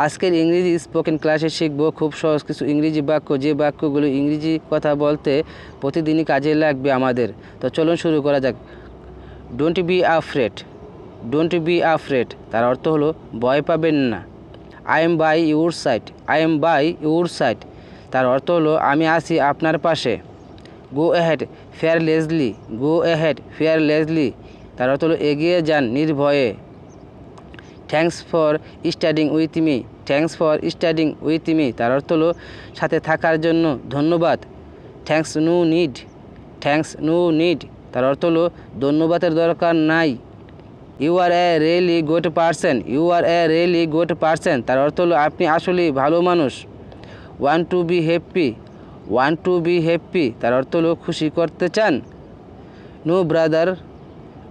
আজকের ইংরেজি স্পোকেন ক্লাসে শিখব খুব সহজ কিছু ইংরেজি বাক্য, যে বাক্যগুলো ইংরেজি কথা বলতে প্রতিদিনই কাজে লাগবে আমাদের। তো চলুন শুরু করা যাক। Don't be afraid. Don't be afraid তার অর্থ হলো ভয় পাবেন না। I am by your side. I am by your side তার অর্থ হলো আমি আছি আপনার পাশে। Go ahead ফেয়ারলেসলি। গো অ্যাহেড ফেয়ারলেসলি তার অর্থ হলো এগিয়ে যান নির্ভয়ে। Thanks for studying with me. Thanks for studying with me তার অর্থ হলো সাথে থাকার জন্য ধন্যবাদ। Thanks no need. Thanks no need তার অর্থ হলো ধন্যবাদের দরকার নাই। You are a really good person. You are a really good person তার অর্থ হলো আপনি আসলেই ভালো মানুষ। Want to be happy. Want to be happy তার অর্থ হলো খুশি করতে চান। No brother.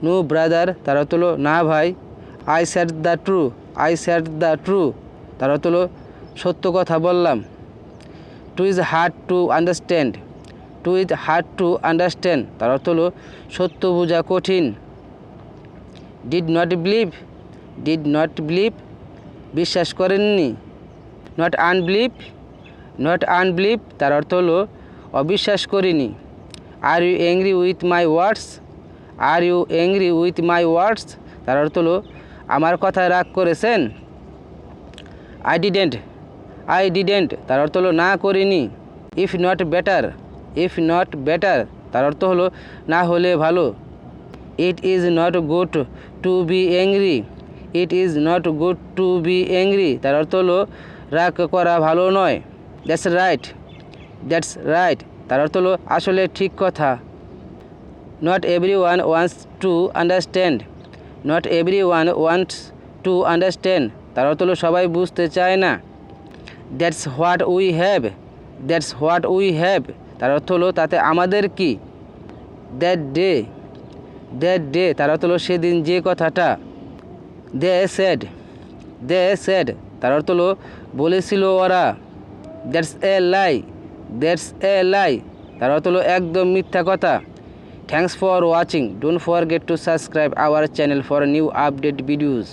নো ব্রাদার তার অর্থ হলো না ভাই। I said the true. I said the true তার অর্থ হলো সত্য কথা বললাম। To is hard to understand. To is hard to understand তার অর্থ হলো সত্য বোঝা কঠিন। Did not believe. Did not believe বিশ্বাস করেননি। নট আনবিলিভ। নট আনবিলিভ তার অর্থ হলো অবিশ্বাস করিনি। Are you angry with my words. Are you angry with my words তার অর্থ হলো আমার কথায় রাগ করেছেন। I didn't. আই ডিডেন্ট তার অর্থ হলো না করিনি। If not better. If not better তার অর্থ হলো না হলে ভালো। It is not good to be angry. It is not good to be angry তার অর্থ হলো রাগ করা ভালো নয়। That's right. দ্যাটস রাইট তার অর্থ হলো আসলে ঠিক কথা। Not every one wants to understand. Not every one wants to understand তার অর্থ হলো সবাই বুঝতে চায় না। That's what we have. That's what we have তার অর্থ হলো তাতে আমাদের কি। That day. দ্যাট ডে তার অর্থ হলো সেদিন যে কথাটা। They said. দে সেড তার অর্থ হলো বলেছিল ওরা। That's a lie. That's a লাই তার অর্থ হলো একদম মিথ্যা কথা। Thanks for watching. Don't forget to subscribe our channel for new update videos.